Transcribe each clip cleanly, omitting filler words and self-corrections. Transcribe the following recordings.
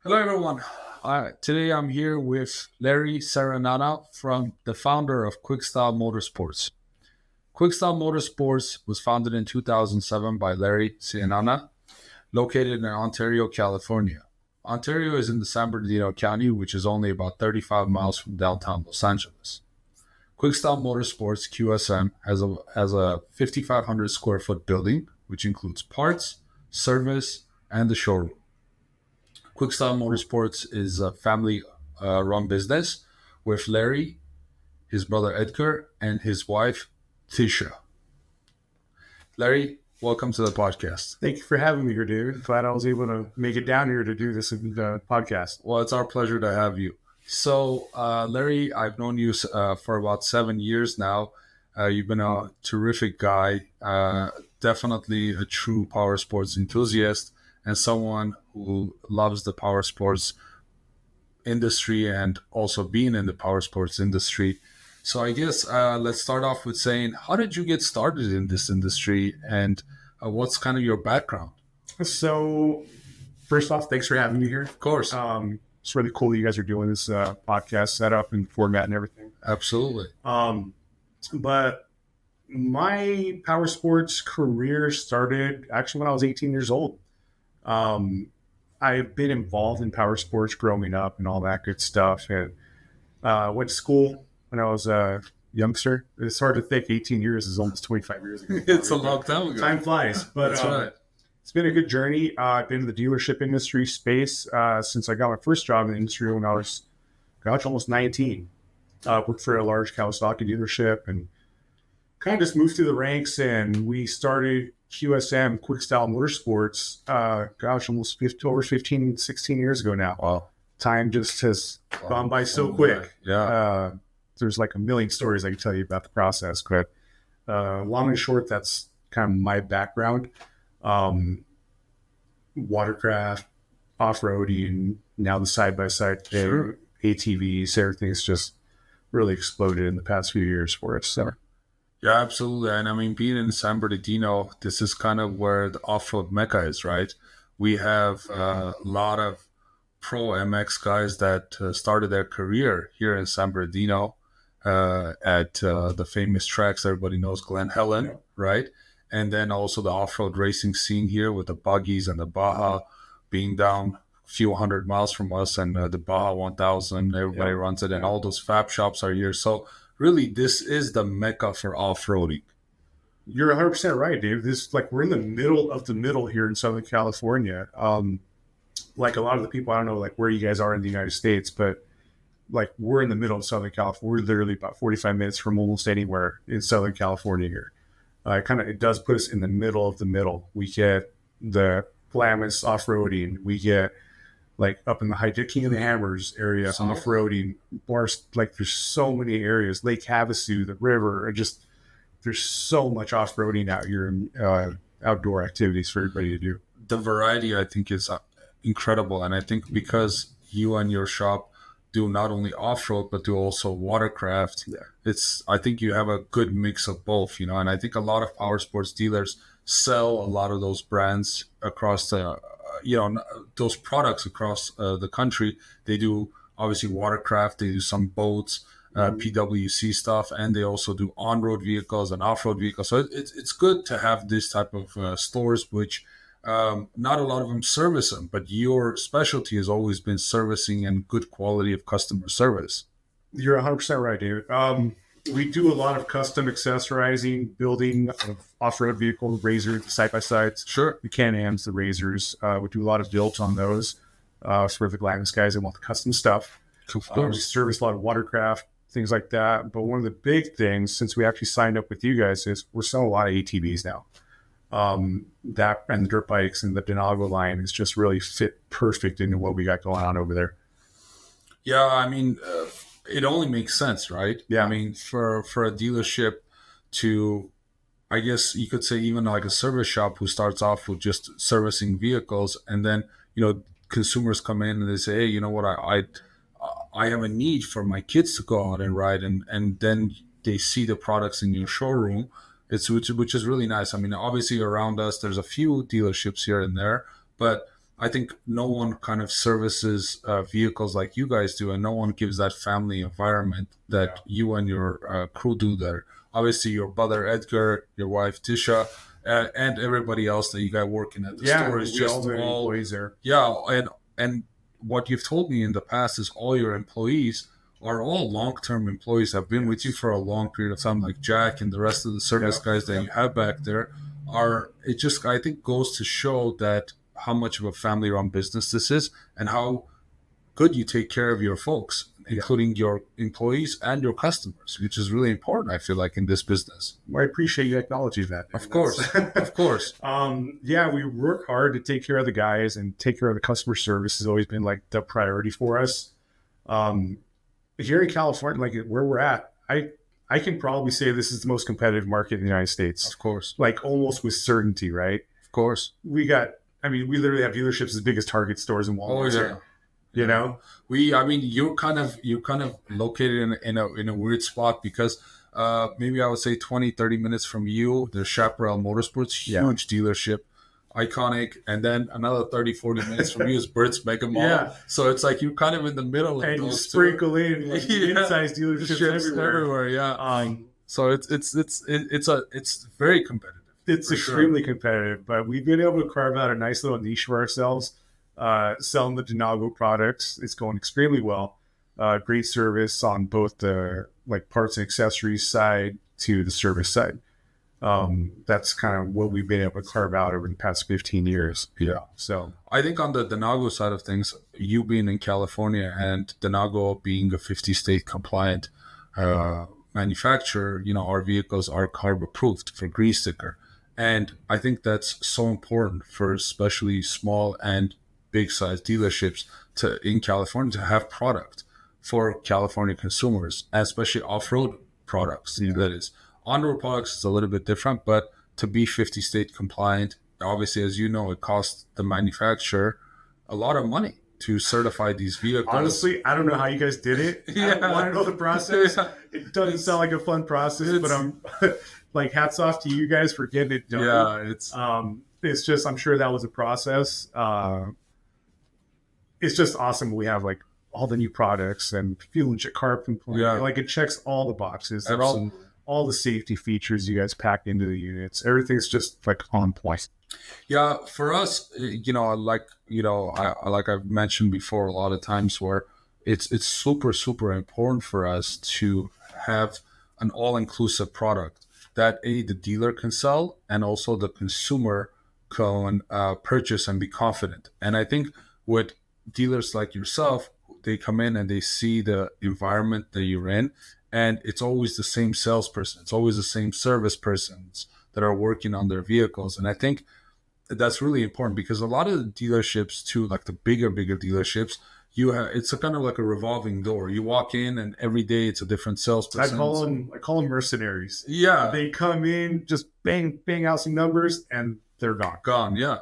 Hello, everyone. Today I'm here with Larry Serinana, the founder of Style Motorsports. Style Motorsports was founded in 2007 by Larry Serinana, located in Ontario, California. Ontario is in the San Bernardino County, which is only about 35 miles from downtown Los Angeles. Style Motorsports (QSM) has a 5,500 square foot building, which includes parts, service, and the showroom. Style Motorsports is a family run business with Larry, his brother Edgar, and his wife Tisha. Larry, welcome to the podcast. Thank you for having me here, David. Glad I was able to make it down here to do this podcast. Well, it's our pleasure to have you. So, Larry, I've known you for about 7 years now. You've been a terrific guy, definitely a true power sports enthusiast, and someone who loves the power sports industry and also being in the power sports industry. So I guess let's start off with saying, how did you get started in this industry, and what's kind of your background? So, first off, thanks for having me here. Of course. It's really cool that you guys are doing this podcast setup and format and everything. Absolutely. But my power sports career started actually when I was 18 years old. I've been involved in power sports growing up and all that good stuff. And went to school when I was a youngster. It's hard to think 18 years is almost 25 years ago. It's a long time ago. Time flies. But That's right. It's been a good journey. I've been in the dealership industry space since I got my first job in the industry when I was, almost 19. Worked for a large Kawasaki dealership and kind of just moved through the ranks, and we started QSM, Style Motorsports, almost over 15, 16 years ago now. Wow. Time just has gone by so quick. Yeah. There's like a million stories I can tell you about the process, but long and short, that's kind of my background. Watercraft, off-roading, now the side-by-side thing, Sure. ATVs, everything's just really exploded in the past few years for us. So. Yeah, absolutely. And I mean, being in San Bernardino, this is kind of where the off-road mecca is, right? We have a lot of pro MX guys that started their career here in San Bernardino at the famous tracks everybody knows, Glen Helen, right? And then also the off-road racing scene here with the buggies and the Baja being down a few hundred miles from us, and the Baja 1000, everybody runs it, and all those fab shops are here. So really, this is the mecca for off-roading. You're 100% right, Dave. We're in the middle of the middle here in Southern California. Like a lot of the people, I don't know like where you guys are in the United States, but like we're in the middle of Southern California. We're literally about 45 minutes from almost anywhere in Southern California here. It does put us in the middle of the middle. We get the glamorous off-roading. We get like up in the King of the Hammers area, off-roading bars. Like there's so many areas, Lake Havasu, the river, and just there's so much off-roading out here, outdoor activities for everybody to do. The variety, I think, is incredible. And I think because you and your shop do not only off-road, but do also watercraft, I think you have a good mix of both, and I think a lot of power sports dealers sell a lot of those brands across the those products across the country. They do obviously watercraft, they do some boats, PWC stuff, and they also do on-road vehicles and off-road vehicles. So it's good to have this type of stores, which not a lot of them service them, but your specialty has always been servicing and good quality of customer service. You're 100% right, David. We do a lot of custom accessorizing, building of off-road vehicles, razors, side-by-sides. Sure. The Can-Ams, the razors. We do a lot of builds on those for the glamorous guys that want the custom stuff. We service a lot of watercraft, things like that. But one of the big things, since we actually signed up with you guys, is we're selling a lot of ATVs now. That and the dirt bikes and the Denago line is just really fit perfect into what we got going on over there. Yeah, I mean, it only makes sense, right? Yeah. I mean, for a dealership to, I guess you could say even like a service shop who starts off with just servicing vehicles, and then, consumers come in and they say, hey, you know what, I have a need for my kids to go out and ride, and then they see the products in your showroom. Which is really nice. I mean, obviously around us, there's a few dealerships here and there, but I think no one kind of services vehicles like you guys do, and no one gives that family environment that you and your crew do there. Obviously, your brother Edgar, your wife Tisha, and everybody else that you got working at the store is we just all the all employees there. yeah. And what you've told me in the past is all your employees are all long-term employees, have been with you for a long period of time, like Jack and the rest of the service guys that you have back there. It just, I think, goes to show that how much of a family-run business this is, and how good you take care of your folks, including your employees and your customers, which is really important, I feel like, in this business. Well, I appreciate you acknowledging that. Of course. Of course. Yeah, we work hard to take care of the guys, and take care of the customer service has always been like the priority for us. Here in California, like where we're at, I can probably say this is the most competitive market in the United States. Of course. Like almost with certainty, right? Of course. We literally have dealerships as big as Target stores and Walmart. Oh, yeah. You know, you're kind of located in a weird spot, because maybe I would say 20-30 minutes from you, there's Chaparral Motorsports, huge dealership, iconic, and then another 30-40 minutes from you is Bert's Mega Mall. Yeah. So it's like you're kind of in the middle of and those you sprinkle in like mid-sized dealerships everywhere. Yeah. So it's very competitive. It's extremely competitive, but we've been able to carve out a nice little niche for ourselves. Selling the Denago products, it's going extremely well. Great service on both the like parts and accessories side to the service side. That's kind of what we've been able to carve out over the past 15 years. Yeah. So I think on the Denago side of things, you being in California and Denago being a 50-state compliant manufacturer, our vehicles are carb approved for grease sticker. And I think that's so important for especially small and big size dealerships in California to have product for California consumers, especially off-road products. That is, on-road products is a little bit different, but to be 50 state compliant, obviously, as you know, it costs the manufacturer a lot of money to certify these vehicles. Honestly, I don't know how you guys did it. I don't want to know the process. It doesn't sound like a fun process, but I'm like, hats off to you guys for getting it done. Yeah, it's just, I'm sure that was a process. It's just awesome. We have like all the new products and fuel and carb compliant. Yeah. Like it checks all the boxes. They're absolutely. all the safety features you guys pack into the units. Everything's just like on point. Yeah, for us, like I've mentioned before, a lot of times where it's super, super important for us to have an all-inclusive product that the dealer can sell and also the consumer can purchase and be confident. And I think with dealers like yourself, they come in and they see the environment that you're in, and it's always the same salesperson. It's always the same service persons that are working on their vehicles. And I think that's really important, because a lot of the dealerships too, like the bigger dealerships, it's a kind of like a revolving door. You walk in and every day it's a different salesperson. I call them mercenaries. Yeah. They come in, just bang out some numbers, and they're gone. Yeah.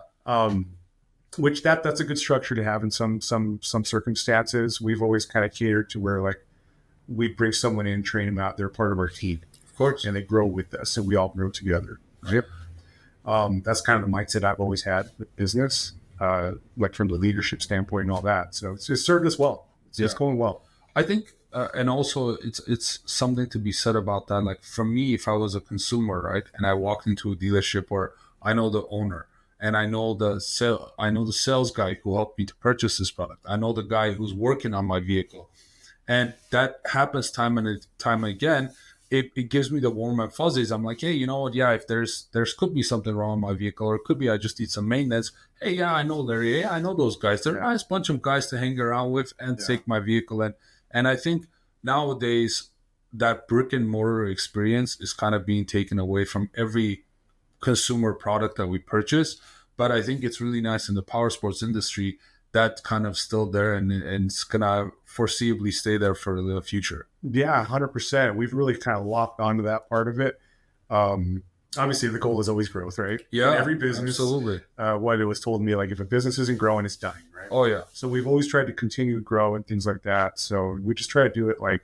Which that's a good structure to have in some circumstances. We've always kind of catered to where like we bring someone in, train them out. They're part of our team, of course, and they grow with us, and we all grow together. Yep. That's kind of the mindset I've always had with business, like from the leadership standpoint and all that. So it's served us well. It's going well. I think, and also it's something to be said about that. Like for me, if I was a consumer, right, and I walked into a dealership where I know the owner, and I know the sales guy who helped me to purchase this product. I know the guy who's working on my vehicle, and that happens time and time again. It gives me the warm and fuzzies. I'm like, hey, you know what? Yeah, if there's could be something wrong with my vehicle, or it could be I just need some maintenance. Hey, yeah, I know Larry. Yeah, I know those guys. They're a nice bunch of guys to hang around with and take my vehicle in. And I think nowadays that brick and mortar experience is kind of being taken away from every consumer product that we purchase. But I think it's really nice in the power sports industry that kind of still there, and it's gonna foreseeably stay there for the future. Yeah, 100%. We've really kind of locked onto that part of it. Obviously, the goal is always growth, right? Yeah, in every business. Absolutely. What it was told me, like if a business isn't growing, it's dying, right? Oh yeah. So we've always tried to continue to grow and things like that. So we just try to do it like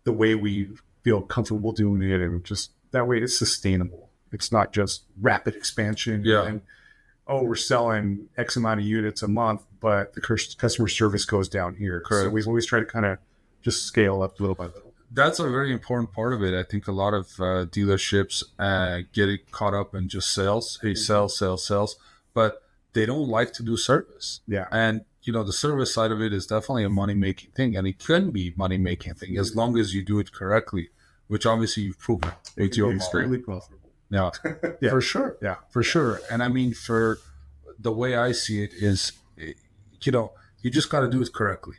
the way we feel comfortable doing it, and just that way it's sustainable. It's not just rapid expansion. Yeah. And oh, we're selling X amount of units a month, but the customer service goes down here. Correct. So we've always tried to kind of just scale up little by little. That's a very important part of it. I think a lot of dealerships get caught up in just sales. Hey, sales, but they don't like to do service. Yeah. And the service side of it is definitely a money-making thing, and it can be money-making thing as long as you do it correctly, which obviously you've proven with your extremely model. profitable. Yeah, Yeah. for sure. Yeah. For sure. And I mean, for the way I see it is, you just got to do it correctly,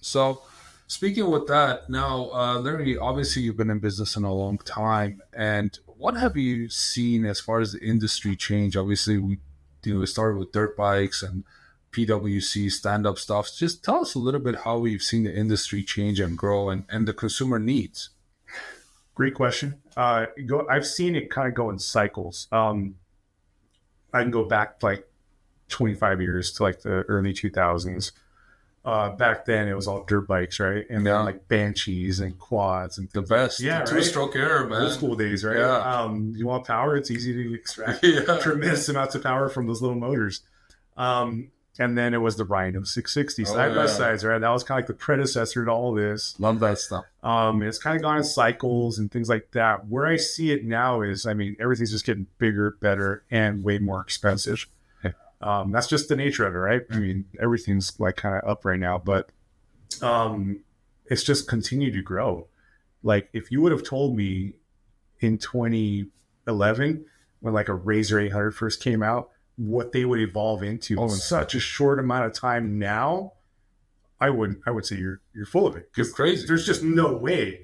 So speaking with that, now, Larry, obviously you've been in business in a long time. And what have you seen as far as the industry change? Obviously, we started with dirt bikes and PWC stand-up stuff. Just tell us a little bit how we've seen the industry change and grow and the consumer needs. Great question. I've seen it kind of go in cycles. I can go back like 25 years to like the early 2000s. Back then it was all dirt bikes, right? And then like Banshees and quads and the best. Yeah, the two-stroke air, man. Old school days, right? Yeah. You want power? It's easy to extract tremendous amounts of power from those little motors. And then it was the Rhino 660 side by sides, right? That was kind of like the predecessor to all this. Love that stuff. It's kind of gone in cycles and things like that. Where I see it now is, I mean, everything's just getting bigger, better, and way more expensive. That's just the nature of it, right? I mean, everything's like kind of up right now, but it's just continued to grow. Like if you would have told me in 2011 when like a Razor 800 first came out, what they would evolve into in such a short amount of time now, I would say you're full of it. You're crazy. There's just no way.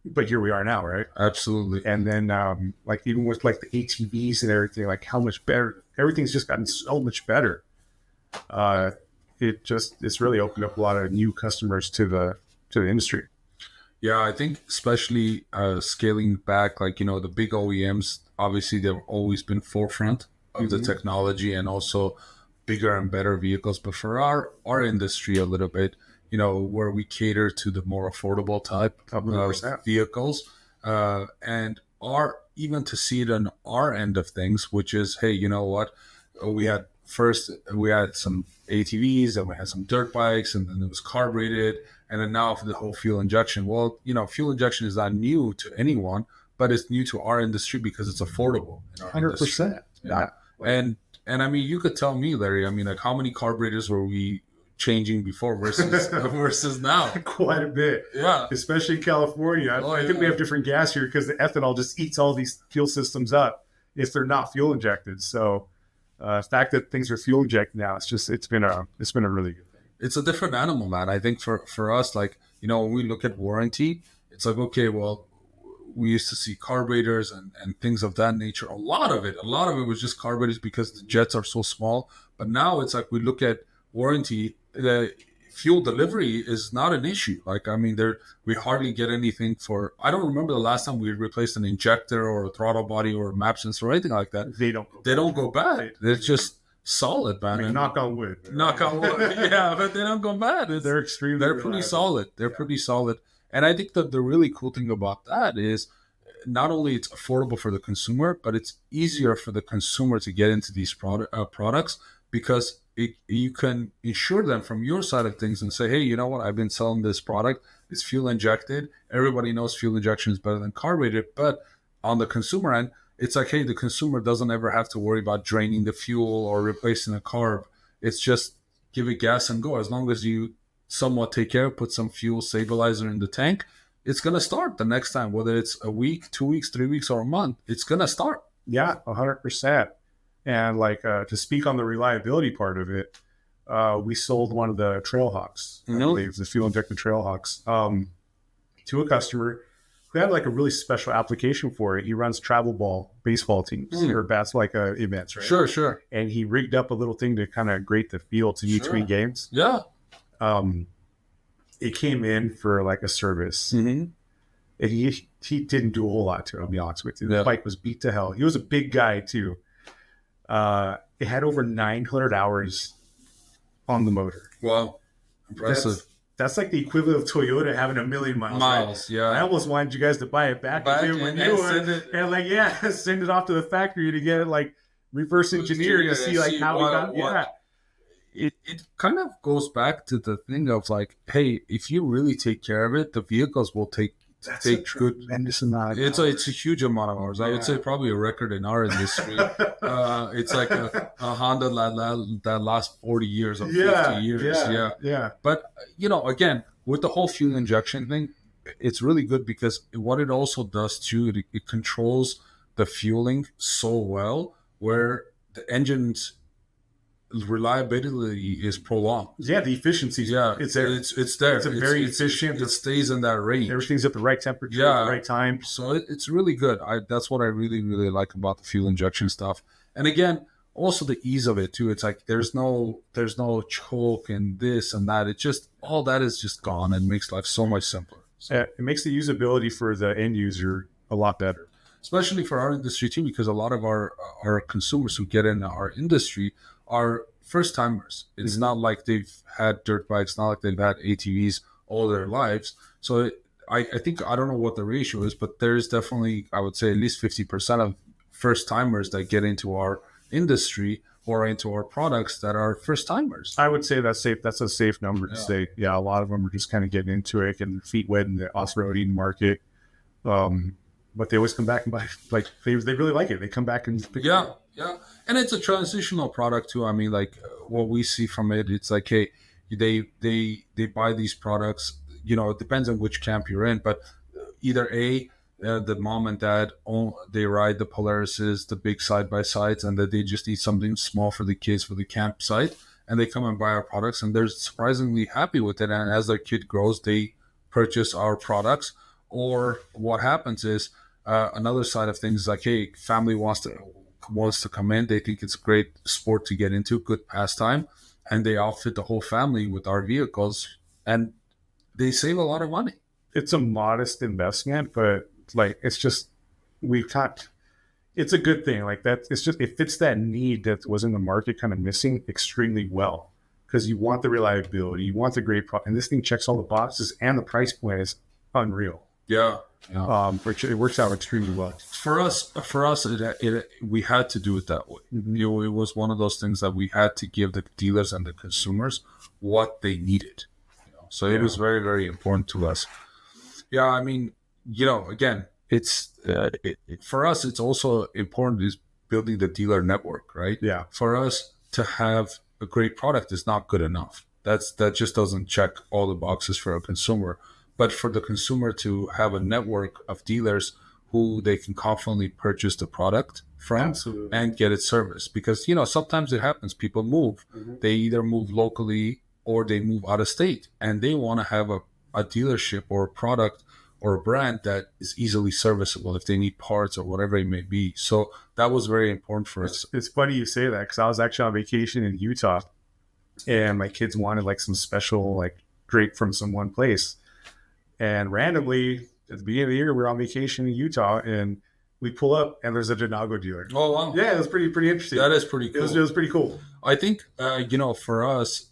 But here we are now, right? Absolutely. And then like even with like the ATVs and everything, like how much better everything's just gotten so much better. It's really opened up a lot of new customers to the industry. Yeah, I think especially scaling back, like the big OEMs, obviously they've always been forefront of the technology and also bigger and better vehicles. But for our industry a little bit, where we cater to the more affordable type of vehicles, and even to see it on our end of things, which is, hey, you know what? We had some ATVs, and we had some dirt bikes, and then it was carbureted, and then now for the whole fuel injection. Well, fuel injection is not new to anyone, but it's new to our industry because it's affordable. 100%. Yeah. And I mean, you could tell me, Larry, I mean, like how many carburetors were we changing before versus now? Quite a bit. Yeah. Especially in California. I think we have different gas here because the ethanol just eats all these fuel systems up if they're not fuel injected. So the fact that things are fuel injected now, it's been a really good thing. It's a different animal, man. I think for us, like, when we look at warranty, it's like, okay, well, we used to see carburetors and things of that nature. A lot of it was just carburetors because the jets are so small. But now it's like we look at warranty, the fuel delivery is not an issue. Like, I mean, we hardly get anything for, I don't remember the last time we replaced an injector or a throttle body or a map sensor or anything like that. They don't go bad. They're just solid, man. I mean, knock on wood. Knock on wood. Yeah, but they don't go bad. They're extremely They're pretty solid. They're pretty solid. And I think that the really cool thing about that is not only it's affordable for the consumer, but it's easier for the consumer to get into these products because you can insure them from your side of things and say, hey, you know what? I've been selling this product. It's fuel injected. Everybody knows fuel injection is better than carbureted. But on the consumer end, it's like, hey, the consumer doesn't ever have to worry about draining the fuel or replacing a carb. It's just give it gas and go. As long as you somewhat take care, put some fuel stabilizer in the tank, it's going to start the next time, whether it's a week, 2 weeks, 3 weeks, or a month, it's going to start. Yeah, 100%. And like to speak on the reliability part of it, we sold one of the Trailhawks, I believe, the fuel injected Trailhawks, to a customer who had like a really special application for it. He runs travel ball baseball teams or events, right? Sure. And he rigged up a little thing to kind of grate the fields in between games. Yeah. It came in for like a service. And he didn't do a whole lot to it, I'll be honest with you. The bike was beat to hell. He was a big guy too. It had over 900 hours on the motor. Wow. Impressive. That's like the equivalent of Toyota having 1 million miles. Right? Yeah. I almost wanted you guys to buy it back and send it off to the factory to get it like reverse engineer to see like how we got. Yeah, it kind of goes back to the thing of like, hey, if you really take care of it, the vehicles will take good. It's a huge amount of hours. I would say probably a record in our industry. It's like a Honda that lasts 40 years or 50 years. Yeah. But again, with the whole fuel injection thing, it's really good because what it also does too, it controls the fueling so well where the engine's reliability is prolonged. Yeah, the efficiency. Yeah, it's there. It's there. It's very efficient. It stays in that range. Everything's at the right temperature at the right time. So it's really good. That's what I really, really like about the fuel injection stuff. And again, also the ease of it too. It's like there's no choke and this and that. It just all that is just gone and makes life so much simpler. So, it makes the usability for the end user a lot better. Especially for our industry too, because a lot of our consumers who get in our industry are first timers. It's not like they've had dirt bikes, not like they've had ATVs all their lives. So I think, I don't know what the ratio is, but there's definitely, I would say at least 50% of first timers that get into our industry or into our products that are first timers. I would say that's safe. That's a safe number to say. Yeah, a lot of them are just kind of getting into it, getting their feet wet in the off-roading market. But they always come back and buy, like they really like it. They come back and pick it up. Yeah. And it's a transitional product too. I mean, like what we see from it, it's like, hey, they buy these products. It depends on which camp you're in, but either the mom and dad they ride the Polarises, the big side by sides, and that they just need something small for the kids for the campsite, and they come and buy our products, and they're surprisingly happy with it. And as their kid grows, they purchase our products. Or what happens is another side of things is like, hey, family wants to come in. They think it's a great sport to get into, good pastime, and they outfit the whole family with our vehicles, and they save a lot of money. It's a modest investment, but like it's a good thing. Like that, it fits that need that was in the market kind of missing extremely well, because you want the reliability, you want the great product, and this thing checks all the boxes, and the price point is unreal. Yeah. Which it works out extremely well. For us, we had to do it that way. Mm-hmm. It was one of those things that we had to give the dealers and the consumers what they needed. So it was very, very important to us. Yeah, I mean, again, it's for us. It's also important is building the dealer network, right? Yeah. For us to have a great product is not good enough. That just doesn't check all the boxes for a consumer. But for the consumer to have a network of dealers who they can confidently purchase the product from and get it serviced. Because, sometimes it happens. People move. Mm-hmm. They either move locally or they move out of state. And they want to have a dealership or a product or a brand that is easily serviceable if they need parts or whatever it may be. So that was very important for us. It's funny you say that, because I was actually on vacation in Utah. And my kids wanted like some special like drink from some one place. And randomly, at the beginning of the year, we were on vacation in Utah, and we pull up, and there's a Denago dealer. Oh, wow. Yeah, it was pretty interesting. That is pretty cool. It was pretty cool. I think, for us,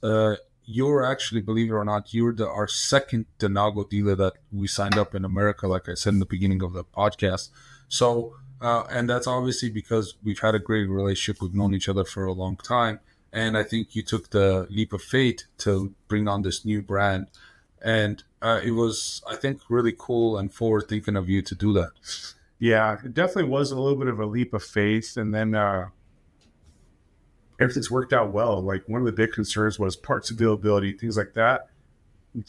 you're actually, believe it or not, you're our second Denago dealer that we signed up in America, like I said in the beginning of the podcast. So, and that's obviously because we've had a great relationship. We've known each other for a long time. And I think you took the leap of faith to bring on this new brand. And it was, I think, really cool and forward thinking of you to do that. Yeah, it definitely was a little bit of a leap of faith. And then everything's worked out well. Like one of the big concerns was parts availability, things like that.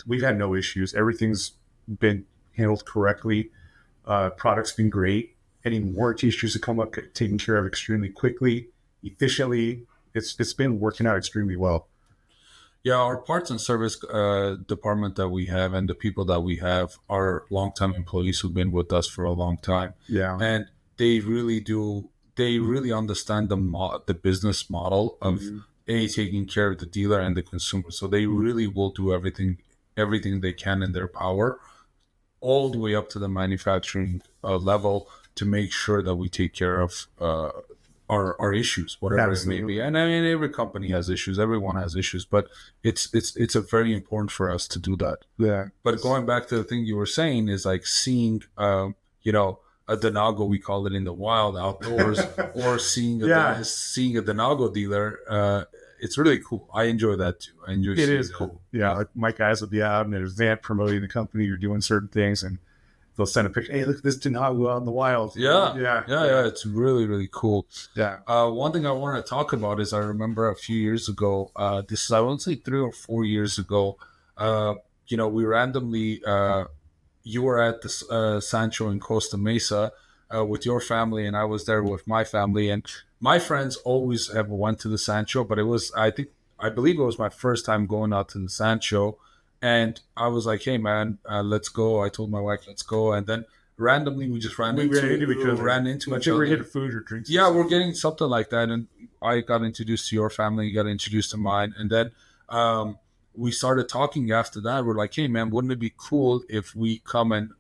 We've had no issues. Everything's been handled correctly. Product's been great. Any warranty issues that come up, taken care of extremely quickly, efficiently. It's been working out extremely well. Yeah, our parts and service department that we have and the people that we have are longtime employees who've been with us for a long time. Yeah. And they really do, they really understand the business model of taking care of the dealer and the consumer. So they really will do everything they can in their power, all the way up to the manufacturing level to make sure that we take care of our issues, whatever it may be. And I mean, every company has issues, everyone has issues, but it's a very important for us to do that. Yeah. But going back to the thing you were saying is like seeing, a Denago, we call it in the wild outdoors, or seeing a Denago dealer, it's really cool. I enjoy that too. I enjoy It seeing is that. cool. Yeah, like my guys will be out in an event promoting the company or doing certain things, and they'll send a picture. Hey, look at this Denago out in the wild. Yeah. It's really, really cool. Yeah. One thing I want to talk about is I remember a few years ago, this is, I won't say 3 or 4 years ago, we randomly, you were at the Sancho in Costa Mesa with your family, and I was there with my family. And my friends always have went to the Sancho, but I believe it was my first time going out to the Sancho. And I was like, hey, man, let's go. I told my wife, let's go. And then randomly, we just ran into each other. We're getting food or drinks. Yeah, we're getting something like that. And I got introduced to your family, you got introduced to mine. And then we started talking after that. We're like, hey, man, wouldn't it be cool if we come and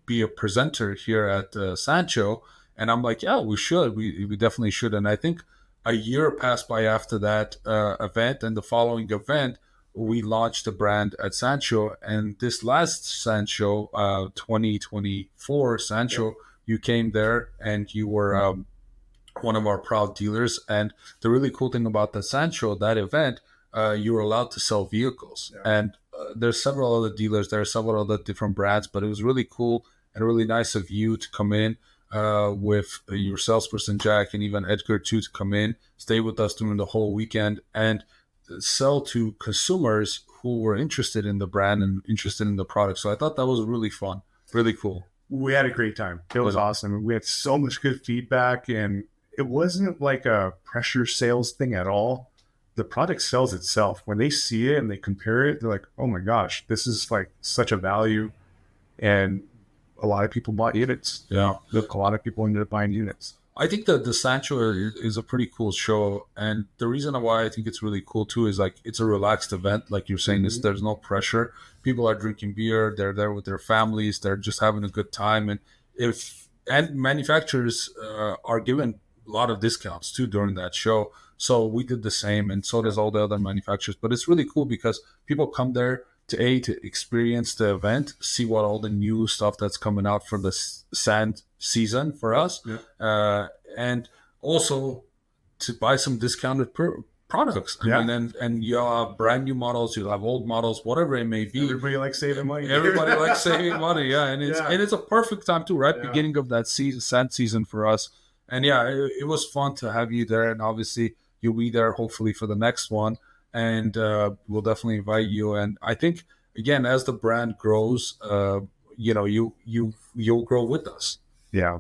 be a presenter here at Sancho? And I'm like, yeah, we should. We definitely should. And I think a year passed by after that event, and the following event, we launched the brand at Sancho. And this last Sancho, 2024 Sancho, you came there and you were one of our proud dealers. And the really cool thing about the Sancho, that event, you were allowed to sell vehicles. And there's several other dealers, there are several other different brands, but it was really cool and really nice of you to come in with your salesperson, Jack, and even Edgar too, to come in, stay with us during the whole weekend, and sell to consumers who were interested in the brand and interested in the product. So I thought that was really fun, really cool. We had a great time. It was awesome. We had so much good feedback, and it wasn't like a pressure sales thing at all. The product sells itself. When they see it and they compare it, they're like, oh my gosh, this is like such a value. And a lot of people bought units. Yeah. A lot of people ended up buying units. I think that the Sancho is a pretty cool show. And the reason why I think it's really cool too is like it's a relaxed event. Like you're saying, there's no pressure. People are drinking beer. They're there with their families. They're just having a good time. And manufacturers are given a lot of discounts too during that show. So we did the same, and so does all the other manufacturers. But it's really cool because people come there to experience the event, see what all the new stuff that's coming out for the sand season for us, and also to buy some discounted products. I mean, and you have brand new models, you have old models, whatever it may be. Everybody likes saving money. Everybody likes saving money, and it's a perfect time too, right? Beginning of that sand season for us. And it was fun to have you there, and obviously you'll be there hopefully for the next one, and we'll definitely invite you. And I think again, as the brand grows, you'll grow with us. Yeah,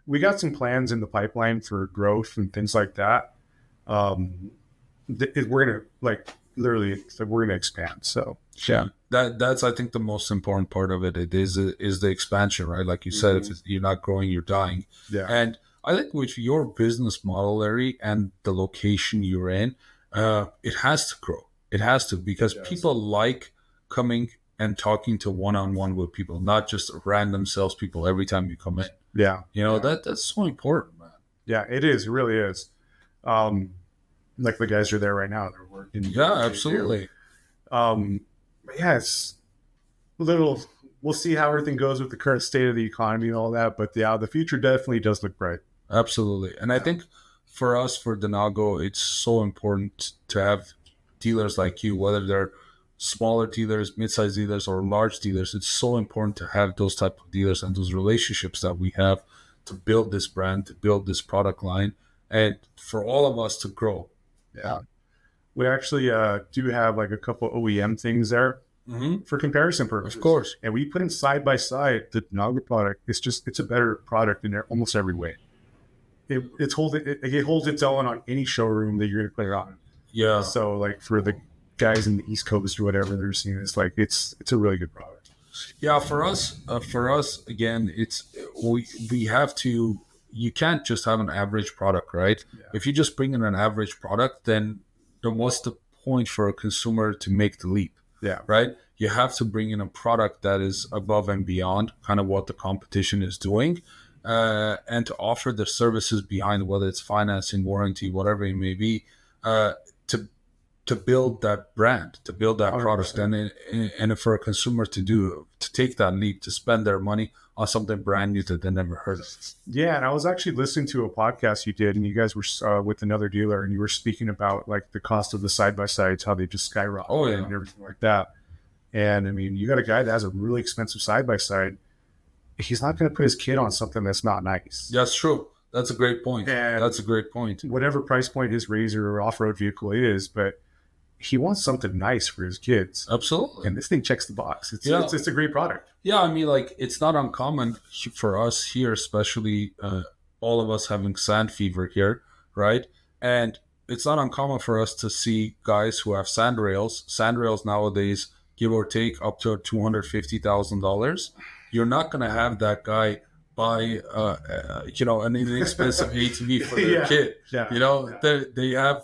we got some plans in the pipeline for growth and things like that. We're gonna we're gonna expand. So that's I think the most important part of it. It is the expansion, right? Like you said, if you're not growing, you're dying. Yeah, and I think with your business model, Larry, and the location you're in, it has to grow. It has to, because people like coming and talking to one-on-one with people, not just random salespeople every time you come in. Yeah. That's so important, man. Yeah, it is. It really is. Like the guys are there right now. They're working. Yeah, absolutely. It's a little, we'll see how everything goes with the current state of the economy and all that. But the future definitely does look bright. Absolutely. And I think for us, for Denago, it's so important to have dealers like you, whether they're smaller dealers, mid-sized dealers, or large dealers. It's so important to have those type of dealers and those relationships that we have to build this brand, to build this product line, and for all of us to grow. Yeah. We actually do have like a couple OEM things there for comparison purposes. Of course. And we put in side by side the Denago product. It's a better product in almost every way. It holds its own on any showroom that you're going to play on. Yeah. So like for the guys in the East Coast or whatever they're seeing, it's like it's a really good product. Yeah, for us again, we have to. You can't just have an average product, right? Yeah. If you just bring in an average product, then what's the point for a consumer to make the leap? Yeah. Right. You have to bring in a product that is above and beyond kind of what the competition is doing. And to offer the services behind, whether it's financing, warranty, whatever it may be, to to build that brand, to build that product, 100%. and for a consumer to take that leap, to spend their money on something brand new that they never heard of. Yeah, and I was actually listening to a podcast you did, and you guys were with another dealer, and you were speaking about like the cost of the side by sides, how they just skyrocket, Oh yeah, and everything like that. And I mean, you got a guy that has a really expensive side by side. He's not going to put his kid on something that's not nice. that's true. That's a great point. And That's a great point. whatever price point his RZR or off road vehicle is, but he wants something nice for his kids. Absolutely. And this thing checks the box. Yeah. It's a great product. Yeah, I mean, like, it's not uncommon for us here, especially all of us having sand fever here, right? And it's not uncommon for us to see guys who have sand rails. Sand rails nowadays, give or take, up to $250,000. You're not going to have that guy buy, an inexpensive ATV for their Yeah. kid. Yeah. You know, Yeah.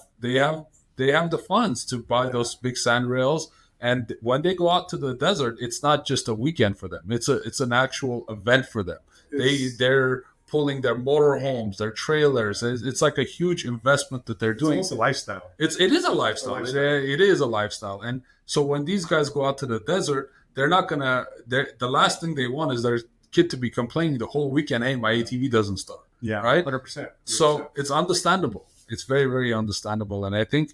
they have the funds to buy those big sand rails. And when they go out to the desert, it's not just a weekend for them. It's an actual event for them. They're pulling their motorhomes, their trailers. It's like a huge investment that they're It's doing. almost a lifestyle. It is a lifestyle. It is a lifestyle. And so when these guys go out to the desert, they're not gonna. The last thing they want is their kid to be complaining the whole weekend. Hey, my ATV doesn't start. Yeah. Right. 100%. So it's understandable. It's very, very understandable. And I think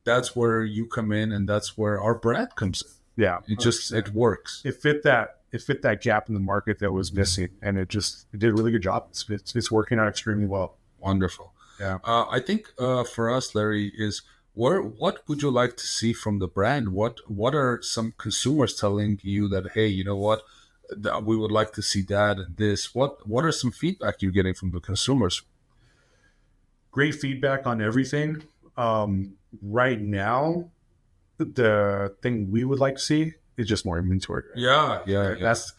that's where you come in, and that's where our brand comes in. Yeah. It works. It fit that gap in the market that was missing, and it did a really good job. It's working out extremely well. Wonderful. Yeah. I think for us, Larry, is what would you like to see from the brand? What are some consumers telling you that, hey, you know what, we would like to see that and this? What are some feedback you're getting from the consumers? Great feedback on everything. Right now, the thing we would like to see is just more inventory. Yeah. That's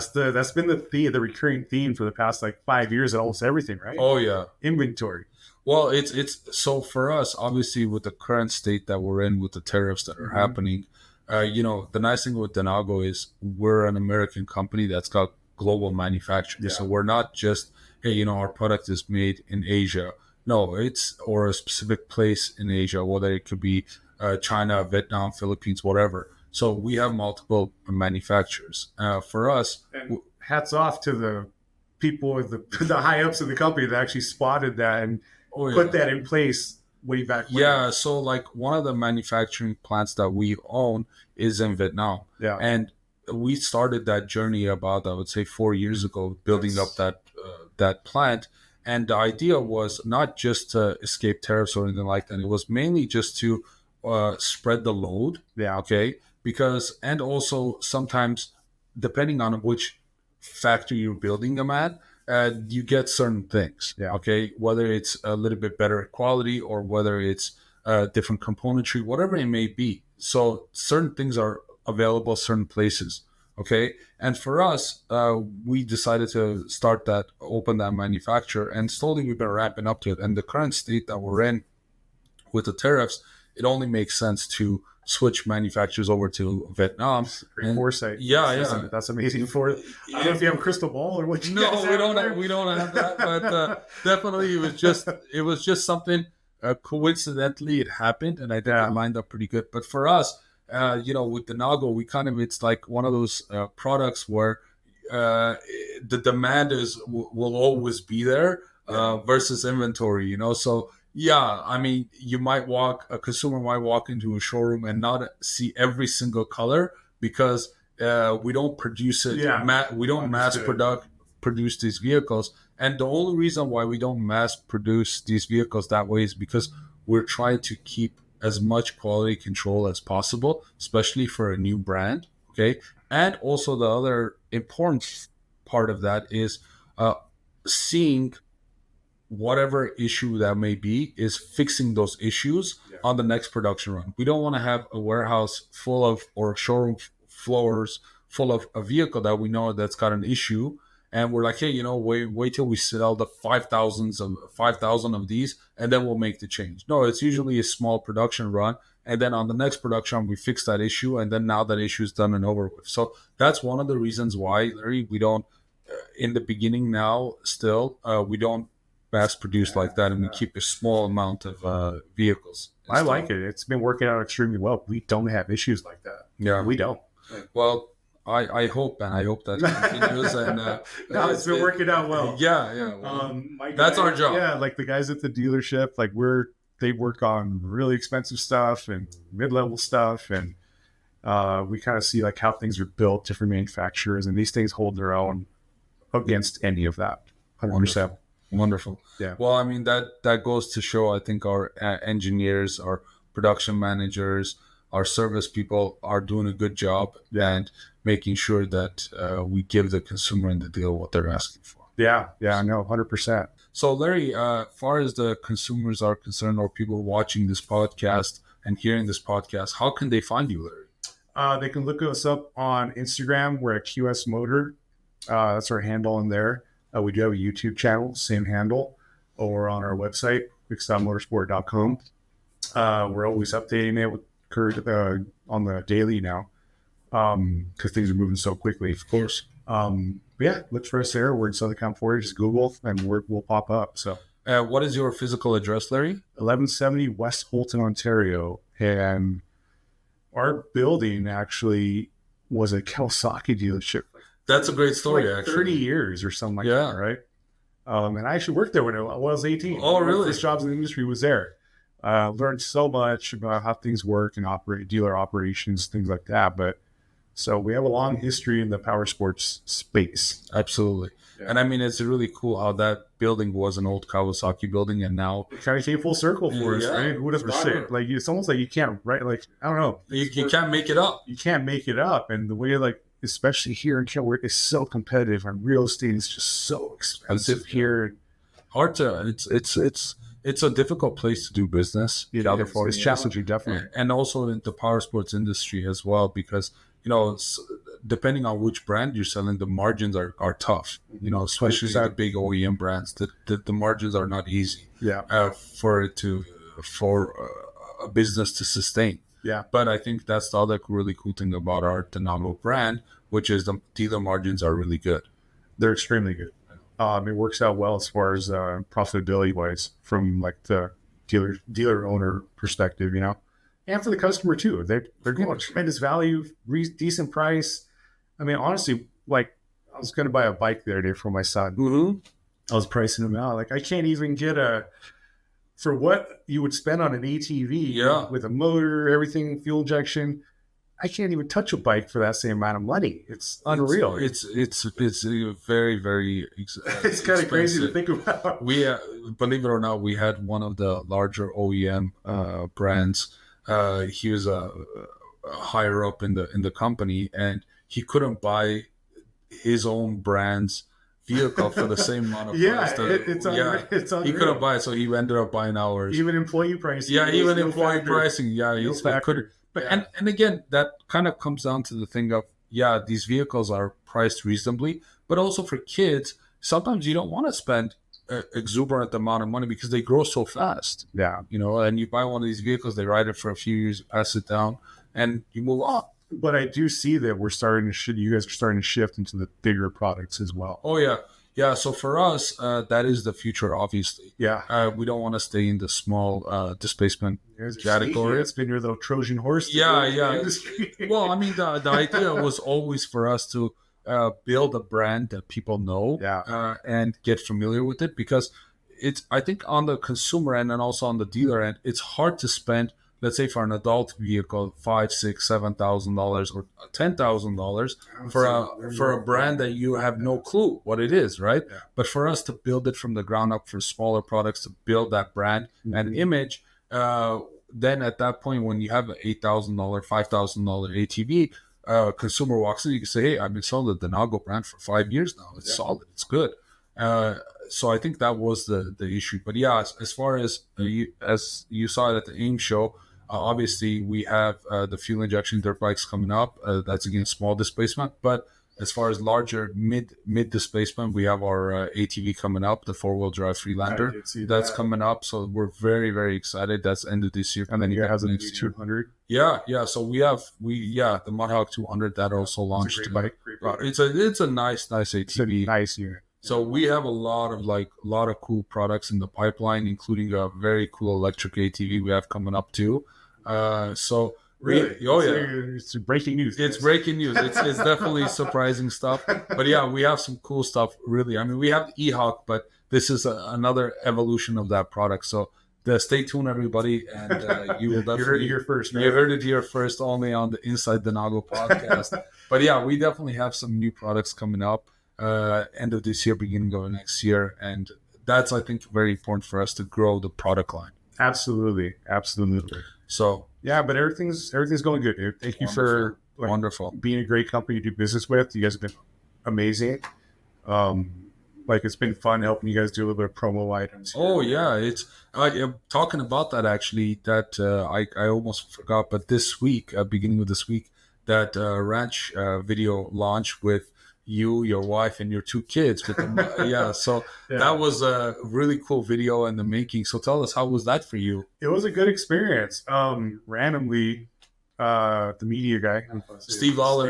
been the recurring theme for the past like 5 years at almost everything, right? Oh yeah. Inventory. Well, it's so for us, obviously, with the current state that we're in, with the tariffs that are happening, the nice thing with Denago is we're an American company that's got global manufacturing. Yeah. So we're not just, hey, our product is made in Asia. No, or a specific place in Asia, whether it could be China, Vietnam, Philippines, whatever. So we have multiple manufacturers. For us, And hats off to the people with the high ups of the company that actually spotted that and put that in place way back when. Yeah, so like one of the manufacturing plants that we own is in Vietnam. Yeah. And we started that journey about, I would say, 4 years ago, building up that plant. And the idea was not just to escape tariffs or anything like that. It was mainly just to spread the load. Yeah. Okay. And also sometimes, depending on which factory you're building them at, you get certain things. Yeah. Okay. Whether it's a little bit better quality or whether it's different componentry, whatever it may be. So certain things are available certain places. Okay. And for us, we decided to open that manufacturer, and slowly we've been ramping up to it. And the current state that we're in with the tariffs, it only makes sense to switch manufacturers over to Vietnam. Great foresight. Yeah. That's amazing. I don't know if you have a crystal ball or what. No, we don't have that, but definitely it was just something. Coincidentally, it happened, and I think it lined up pretty good. But for us, with Denago, it's like one of those products where the demand will always be there versus inventory. So. Yeah, I mean, a consumer might walk into a showroom and not see every single color because we don't produce it. Yeah. We don't produce these vehicles. And the only reason why we don't mass produce these vehicles that way is because we're trying to keep as much quality control as possible, especially for a new brand. Okay. And also the other important part of that is seeing whatever issue that may be, is fixing those issues on the next production run. We don't want to have a warehouse or showroom floors full of a vehicle that we know that's got an issue, and we're like, hey, wait till we sell the 5,000 of these, and then we'll make the change. No, it's usually a small production run, and then on the next production we fix that issue, and then now that issue is done and over with. So that's one of the reasons why, Larry, we don't in the beginning now still we don't mass produced like that, and we keep a small amount of vehicles. I like it. It's been working out extremely well. We don't have issues like that. Yeah, we don't. Well, I hope that continues, and no, it's been working out well. Yeah. Well, that's our job. Yeah, like the guys at the dealership, like they work on really expensive stuff and mid-level stuff, and we kind of see like how things are built, different manufacturers, and these things hold their own against any of that. 100%. Wonderful. Yeah. Well, I mean, that goes to show, I think our engineers, our production managers, our service people are doing a good job and making sure that we give the consumer and the dealer what they're asking for. Yeah, no, 100%. So, Larry, far as the consumers are concerned, or people watching this podcast and hearing this podcast, how can they find you, Larry? They can look us up on Instagram. We're at QS Motor. That's our handle in there. We do have a YouTube channel, same handle, or on our website, quickstylemotorsport.com. We're always updating it with Kurt on the daily now, because things are moving so quickly. Of course. But yeah, look for us there. We're in Southern California. Just Google, and we'll pop up. So, what is your physical address, Larry? 1170 West Holton, Ontario, and our building actually was a Kawasaki dealership. That's a great story, like actually. 30 years or something like that, right? And I actually worked there when I was 18. Oh, really? One of the first jobs in the industry was there. Learned so much about how things work and operate, dealer operations, things like that. But so we have a long history in the power sports space. Absolutely. Yeah. And I mean, it's really cool how that building was an old Kawasaki building, and now it kind of came full circle for us, right? Who would have thought it? Like, it's almost like you can't, right? Like, I don't know. You can't make it up. You can't make it up. And the way, like, especially here in California, it's so competitive, and real estate is just so expensive here. Hard to, it's a difficult place to do business. It's challenging, definitely. And also in the power sports industry as well, because, depending on which brand you're selling, the margins are tough, especially the big OEM brands, the margins are not easy for a business to sustain. Yeah. But I think that's the other really cool thing about our Denago brand, which is the dealer margins are really good. They're extremely good. It works out well as far as profitability wise from like the dealer owner perspective, and for the customer too. They're getting tremendous value, decent price. I mean, honestly, like I was going to buy a bike the other day for my son. Mm-hmm. I was pricing them out. Like I can't even get for what you would spend on an ATV with a motor, everything, fuel injection. I can't even touch a bike for that same amount of money. It's unreal. It's very, very it's kind of crazy to think about. We believe it or not, we had one of the larger OEM brands. He was higher up in the company, and he couldn't buy his own brand's vehicle for the same amount of price. It's unreal. He couldn't buy it, so he ended up buying ours. Even employee pricing. Yeah, even employee pricing. Yeah, he couldn't. But and again, that kind of comes down to the thing of these vehicles are priced reasonably, but also for kids, sometimes you don't want to spend an exuberant amount of money because they grow so fast. Yeah, and you buy one of these vehicles, they ride it for a few years, you pass it down, and you move on. But I do see that you guys are starting to shift into the bigger products as well. Oh yeah. Yeah, so for us, that is the future, obviously. Yeah. We don't want to stay in the small displacement category. It's been your little Trojan horse. Yeah. Well, I mean, the idea was always for us to build a brand that people know and get familiar with it, because I think on the consumer end and also on the dealer end, it's hard to spend, let's say for an adult vehicle, $5,000, $6,000, $7,000 or $10,000 for a brand that you have no clue what it is, right? Yeah. But for us to build it from the ground up for smaller products, to build that brand and image, then at that point when you have an $8,000, $5,000 ATV, consumer walks in, you can say, hey, I've been selling the Denago brand for 5 years now. It's solid. It's good. So I think that was the issue. But as far as you saw it at the AIM show, obviously we have the fuel injection dirt bikes coming up. That's again small displacement. But as far as larger mid displacement, we have our ATV coming up, the 4-wheel drive Freelander. That's coming up. So we're very, very excited. That's end of this year. And then you have the next 200. Yeah. So we have the Mudhawk 200 that also launched. It's a great bike. It's a nice ATV. It's a nice unit. So we have a lot of cool products in the pipeline, including a very cool electric ATV we have coming up too. So Really? It's breaking news. It's breaking news. It's definitely surprising stuff. But yeah, we have some cool stuff. Really, I mean, we have the E-Hawk, but this is another evolution of that product. So stay tuned, everybody, and you will definitely you heard it here first. Right? You heard it here first, only on the Inside Denago podcast. But yeah, we definitely have some new products coming up. End of this year, beginning of next year, and that's, I think, very important for us to grow the product line. Absolutely. So yeah, but everything's going good, dude. Thank you for being a great company to do business with. You guys have been amazing. It's been fun helping you guys do a little bit of promo items here. Oh yeah, it's I'm talking about that actually. That I almost forgot, but this week, beginning of this week, that ranch video launch with you, your wife, and your 2 kids. With them. That was a really cool video in the making. So tell us, how was that for you? It was a good experience. Randomly, the media guy, Steve Lawler.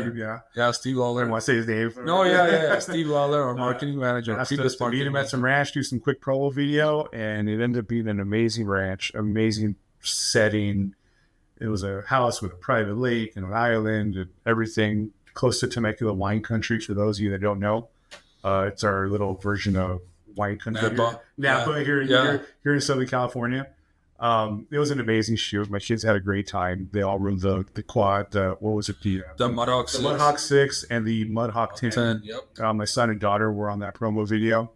Steve Lawler. I want to say his name. No, yeah. Steve Lawler, our marketing manager. Asked us to meet him at some ranch, do some quick promo video, and it ended up being an amazing ranch, amazing setting. It was a house with a private lake and an island and everything. Close to Temecula wine country, for those of you that don't know. It's our little version of wine country. Napa here in Southern California. It was an amazing shoot. My kids had a great time. They all rode the quad. What was it? The Mudhawk 6. The Mudhawk 6 and the Mudhawk 10. Yep. My son and daughter were on that promo video.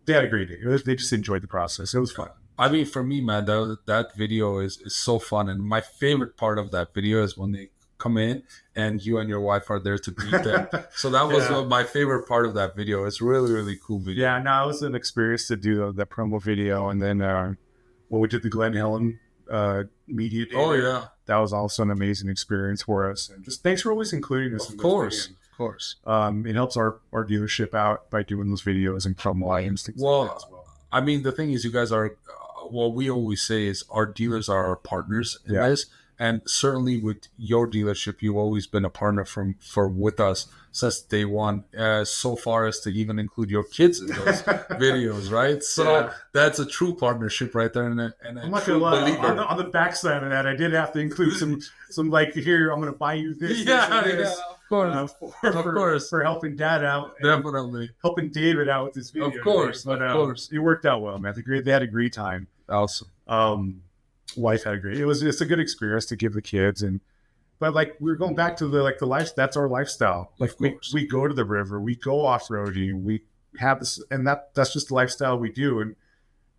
They had a great day. They just enjoyed the process. It was fun. I mean, for me, man, that video is so fun. And my favorite part of that video is when they come in and you and your wife are there to greet them. So that was my favorite part of that video. It's really, really cool video. Yeah, no, it was an experience to do the promo video. And then when we did the Glen Helen media day. Oh, yeah. That was also an amazing experience for us. And just thanks for always including us. Of course. It helps our dealership out by doing those videos and promo items. Well, I mean, the thing is, you guys are, what we always say is our dealers are our partners in this. And certainly with your dealership, you've always been a partner with us since day one, so far as to even include your kids in those videos, right? So that's a true partnership right there. And I'm not going to lie, on the backside of that, I did have to include some like, here, I'm going to buy you this. Of course. For helping Dad out. Definitely. Helping David out with this video. Of course. It worked out well, man. They had a great time. Awesome. Wife had a great. It was just a good experience to give the kids, but like we're going back to the life. That's our lifestyle. Like we go to the river, we go off roading, we have this, and that's just the lifestyle we do, and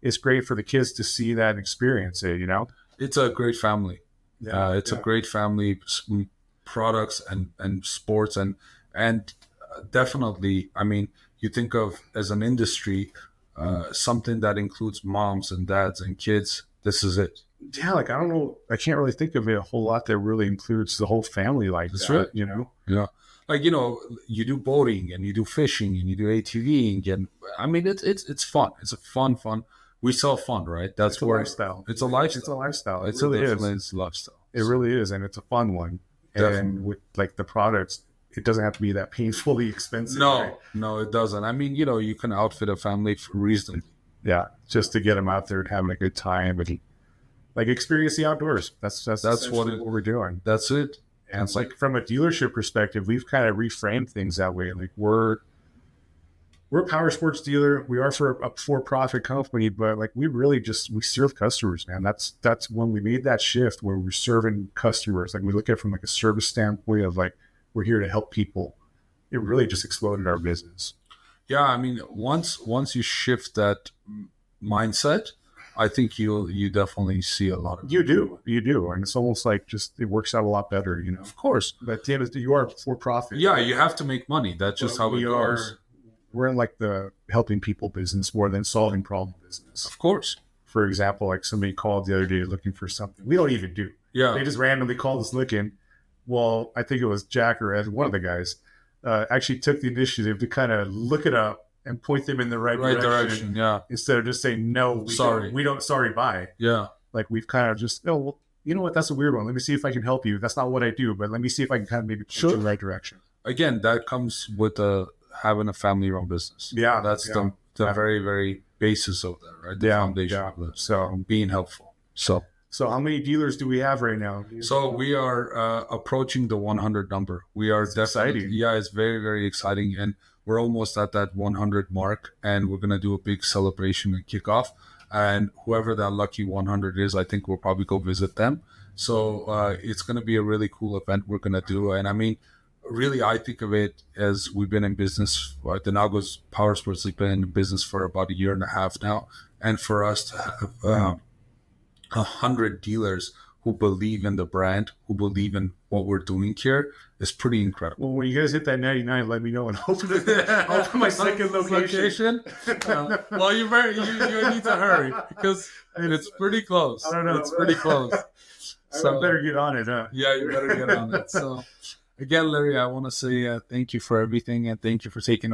it's great for the kids to see that and experience it. You know, it's a great family. A great family, products and sports and definitely. I mean, you think of as an industry, something that includes moms and dads and kids. This is it. Yeah, like I don't know, I can't really think of it a whole lot that really includes the whole family like That's that, right. You know? Yeah. Like, you do boating and you do fishing and you do ATVing and I mean it's fun. It's a fun. We sell fun, right? That's a lifestyle. It's a lifestyle. It's a lifestyle. It really is. It's a lifestyle. It really is, and it's a fun one. Definitely. And with like the products, it doesn't have to be that painfully expensive. No, it doesn't. I mean, you can outfit a family reasonably. Yeah, just to get them out there and having a good time and like experience the outdoors. That's what we're doing. That's it. And it's like from a dealership perspective, we've kind of reframed things that way. Like we're a Powersports dealer. We are a for-profit company, but like we serve customers, man. That's when we made that shift where we're serving customers. Like we look at it from like a service standpoint of like we're here to help people. It really just exploded our business. Yeah, I mean, once you shift that mindset, I think you definitely see a lot of you do, and it's almost like it works out a lot better, you know. Of course, but at the end of the day, you are for profit. Yeah, you have to make money. That's just how it goes. We're in like the helping people business more than solving problem business. Of course. For example, like somebody called the other day looking for something we don't even do. Yeah, they just randomly called us looking. Well, I think it was Jack or Ed, one of the guys, actually took the initiative to kind of look it up and point them in the right direction. Yeah. Instead of just saying, no, we don't, bye. Yeah. Like we've kind of just, well, you know what? That's a weird one. Let me see if I can help you. That's not what I do, but let me see if I can kind of maybe push you in the right direction. Again, that comes with having a family-run business. Yeah, That's the very, very basis of that, right? The foundation of that. So Being helpful. So how many dealers do we have right now? So we are approaching the 100 number. We are definitely, exciting. yeah, it's very, very exciting. And we're almost at that 100 mark, and we're going to do a big celebration and kickoff. And whoever that lucky 100 is, I think we'll probably go visit them. So it's going to be a really cool event we're going to do. And I mean, really, I think of it as we've been in business. Denago's Powersports has been in business for about a year and a half now. And for us to have 100 dealers who believe in the brand, who believe in what we're doing here, is pretty incredible. Well, when you guys hit that 99, let me know and open my second location. Well, you need to hurry because it's pretty close. I don't know. It's pretty close. So I better get on it, huh? Yeah, you better get on it. So again, Larry, I want to say thank you for everything, and thank you for taking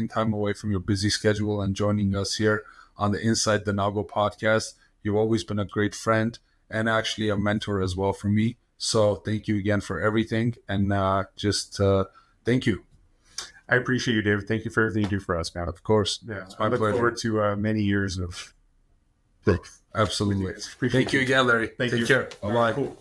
time away from your busy schedule and joining us here on the Inside Denago podcast. You've always been a great friend and actually a mentor as well for me. So thank you again for everything. And thank you. I appreciate you, David. Thank you for everything you do for us, man. Of course. Yeah, it's my I look pleasure. forward to many years of growth. Absolutely. Appreciate Thank you again, Larry. Thank you. Take care. Bye-bye. Cool.